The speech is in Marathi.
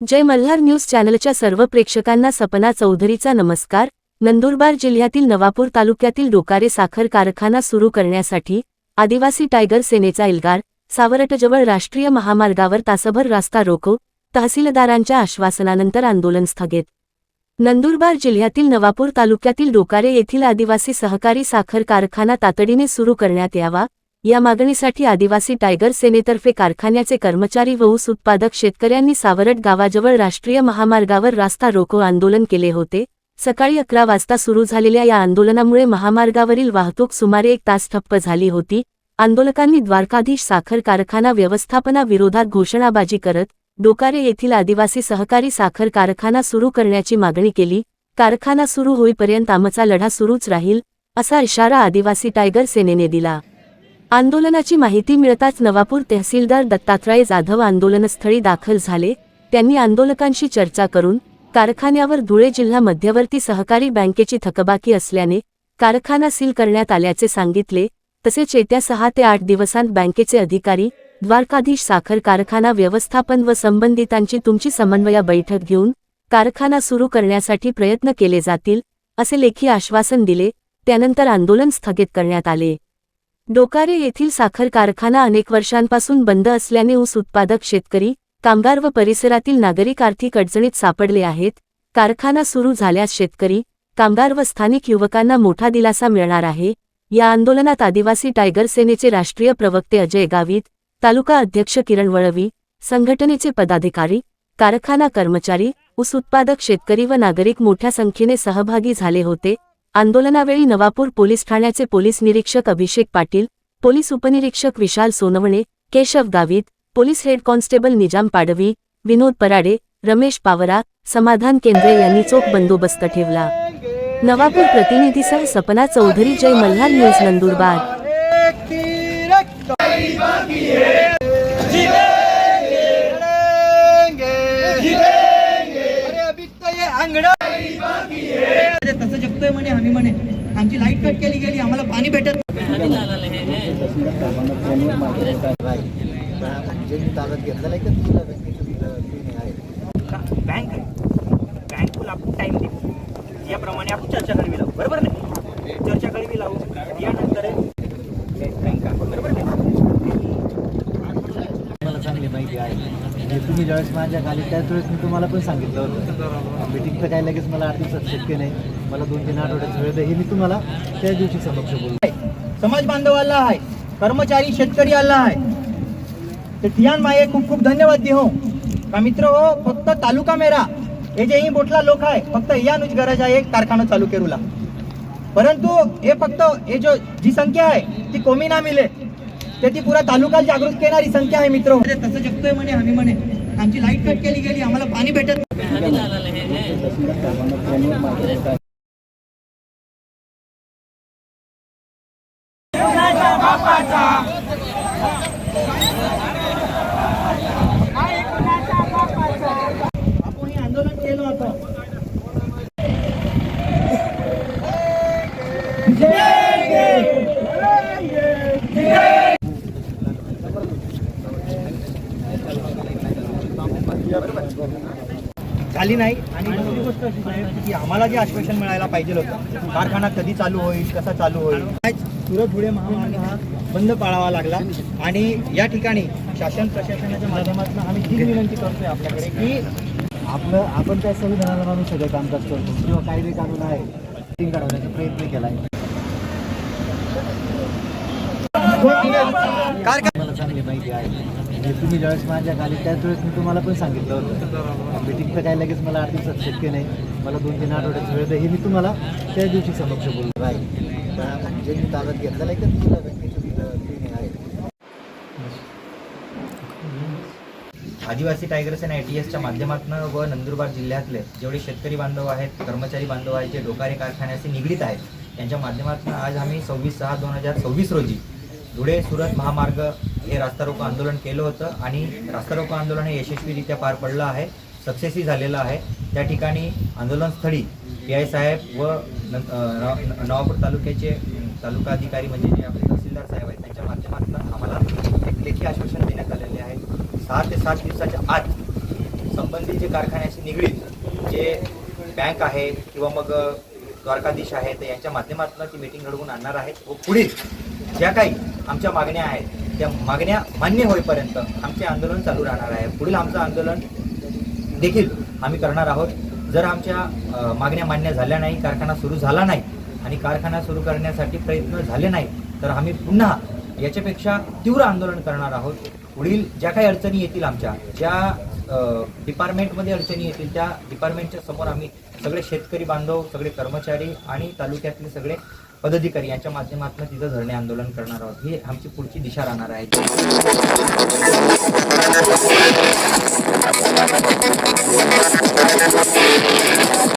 जय मल्हार न्यूज चॅनलच्या सर्व प्रेक्षकांना सपना चौधरीचा नमस्कार। नंदुरबार जिल्ह्यातील नवापूर तालुक्यातील डोकारे साखर कारखाना सुरू करण्यासाठी आदिवासी टायगर सेनेचा एल्गार सावरटजवळ राष्ट्रीय महामार्गावर तासभर रास्ता रोको, तहसीलदारांच्या आश्वासनानंतर आंदोलन स्थगित। नंदुरबार जिल्ह्यातील नवापूर तालुक्यातील डोकारे येथील आदिवासी सहकारी साखर कारखाना तातडीने सुरू करण्यात यावा, या मागणीसाठी आदिवासी टायगर सेनेतर्फे कारखान्याचे कर्मचारी व ऊस उत्पादक शेतकऱ्यांनी सावरट गावाजवळ राष्ट्रीय महामार्गावर रास्ता रोको आंदोलन केले होते। सकाळी 11 वाजता सुरू झालेल्या या आंदोलनामुळे महामार्गावरील वाहतूक सुमारे 1 तास ठप्प झाली होती। आंदोलकांनी द्वारकाधीश साखर कारखाना व्यवस्थापनाविरोधात घोषणाबाजी करत डोकारे येथील आदिवासी सहकारी साखर कारखाना सुरू करण्याची मागणी केली। कारखाना सुरू होईपर्यंत आमचा लढा सुरूच राहील, असा इशारा आदिवासी टायगर सेनेने दिला। आंदोलनाची माहिती मिळताच नवापूर तहसीलदार दत्तात्रय जाधव आंदोलनस्थळी दाखल झाले। त्यांनी आंदोलकांशी चर्चा करून कारखान्यावर धुळे जिल्हा मध्यवर्ती सहकारी बँकेची थकबाकी असल्याने कारखाना सील करण्यात आल्याचे सांगितले। तसेच येत्या 6 ते 8 दिवसांत बँकेचे अधिकारी, द्वारकाधीश साखर कारखाना व्यवस्थापन व संबंधितांची तुमची समन्वय बैठक घेऊन कारखाना सुरू करण्यासाठी प्रयत्न केले जातील, असे लेखी आश्वासन दिले। त्यानंतर आंदोलन स्थगित करण्यात आले। डोकारे येथील साखर कारखाना अनेक वर्षांपासून बंद असल्याने ऊस उत्पादक शेतकरी, कामगार व परिसरातील नागरिक आर्थिक अडचणीत सापडले आहेत। कारखाना सुरू झाल्यास शेतकरी, कामगार व स्थानिक युवकांना मोठा दिलासा मिळणार आहे। या आंदोलनात आदिवासी टायगर सेनेचे राष्ट्रीय प्रवक्ते अजय गावित, तालुका अध्यक्ष किरण वळवी, संघटनेचे पदाधिकारी, कारखाना कर्मचारी, ऊस उत्पादक शेतकरी व नागरिक मोठ्या संख्येने सहभागी झाले होते। आंदोलनावेळी नवापूर पोलीस ठाण्याचे पोलीस निरीक्षक अभिषेक पाटील, पोलीस उपनिरीक्षक Vishal Sonawane, Keshav Gavit, police head constable Nizam Padvi, Vinod Parade, Ramesh Pawara, Samadhan Kendre यांनी चोख बंदोबस्त ठेवला। नवापूर प्रतिनिधीसह सपना चौधरी, जय मल्हार न्यूज नंदुरबार। तसं जगतोय म्हणे आम्ही, म्हणे आमची लाईट कट केली गेली, आम्हाला पाणी भेटत बँक बँक आपण टाइम देऊ, याप्रमाणे आपण चर्चा करावी लागू, बरोबर नाही? चर्चा करावी लागू, यानंतर बरोबर नाही? मला चांगली माहिती आहे। तुम्ही ज्यावेळेस माझ्या खाली त्याच वेळेस मी तुम्हाला पण सांगितलं होतं मीटिंग तर काय लगेच मला 8 दिवसात शक्य नाही, मला 2-3 आठवड्यात वेळ द्या, हे मी तुम्हाला त्याच दिवशी समक्ष बोललो। समाज बांधव आला आहे, कर्मचारी शेतकरी आला आहे, ते ठियान माये खूप खूप धन्यवाद दी हो का मित्र हो। फक्त तालुका मेरा हे जे बोटला लोक आहे, फक्त यानुच गरज आहे कारखाना चालू करूला, परंतु हे फक्त हे जो जी संख्या आहे ती कोमी ना मिले, ती पुरा तालुका जागृत करणारी संख्या आहे मित्र। तसं जगतोय म्हणे आम्ही, म्हणे आमची लाईट कट केली गेली, आम्हाला पाणी भेटत आपण हे आंदोलन केलं होतं। झाली नाही। आणि दुसरी गोष्ट अशी आहे की आम्हाला जे आश्वासन मिळायला पाहिजे होतं, कारखाना कधी चालू होईल, कसा चालू होईल, सुरत धुळे महामार्ग हा बंद पाळावा लागला। आणि या ठिकाणी शासन प्रशासनाच्या माध्यमातून आम्ही ही विनंती करतोय आपल्याकडे की आपण त्या संविधानाला मानून सगळं कामकाज करतो किंवा कायदे कानून आहे ते काढवण्याचा प्रयत्न केला आहे। मला चांगली माहिती आहे। तुम्ही ज्यावेळेस माझ्या खाली त्याच वेळेस मी तुम्हाला पण सांगितलं होतं मीटिंग तर काय लगेच मला 8 दिवसात शक्य नाही, मला 2-3 आठवड्यात वेळ द्या, हे मी तुम्हाला त्याच दिवशी समक्ष बोललो आहे। जे मी ताब्यात घेतलेलं आहे का तुला बँकेचं आहे। आदिवासी टायगर सेना ATSच्या माध्यमातून व नंदुरबार जिल्ह्यातले जेवढे शेतकरी बांधव आहेत, कर्मचारी बांधव आहेत, जे डोकारे कारखान्याशी निगडीत आहेत, त्यांच्या माध्यमातून आज आम्ही 26/6/2024 रोजी धुळे सुरत महामार्ग हे रास्ता रोको आंदोलन केलं होतं आणि रास्ता रोको आंदोलन हे यशस्वीरित्या पार पडलं आहे, सक्सेसही झालेलं आहे। त्या ठिकाणी आंदोलनस्थळी PI साहेब व नवापूर तालुक्याचे तालुका अधिकारी म्हणजे जे आपले तहसीलदार साहेब आहेत त्यांच्या माध्यमातून आम्हाला एक लेखी आश्वासन देण्यात आलेले आहे. 6 ते 7 दिवसाच्या आत संबंधित जे कारखान्याशी निगडीत जे बँक आहे किंवा मग द्वारकाधीश आहे तर यांच्या माध्यमातून ती मीटिंग घडवून आणणार आहेत व पुढील ज्या काही आमच्या मागण्या आहेत त्या मागण्या मान्य होईपर्यंत आमचे आंदोलन चालू राहणार आहे. पुढील आमचं आंदोलन देखील आम्ही करणार आहोत. जर आमच्या मागण्या मान्य झाल्या नाही, कारखाना सुरू झाला नाही आणि कारखाना सुरू करण्यासाठी प्रयत्न झाले नाही तर आम्ही पुन्हा याच्यापेक्षा तीव्र आंदोलन करणार आहोत. पुढील ज्या काही अडचणी येतील आमच्या ज्या डिपार्टमेंटमध्ये अडचणी येतील त्या डिपार्टमेंटच्या समोर आम्ही सगळे शेतकरी बांधव, सगळे कर्मचारी आणि तालुक्यातले सगळे पदाधिकारी यांच्या माध्यमातून तिथं धरणे आंदोलन करणार आहोत. ही आमची पुढची दिशा राहणार आहे.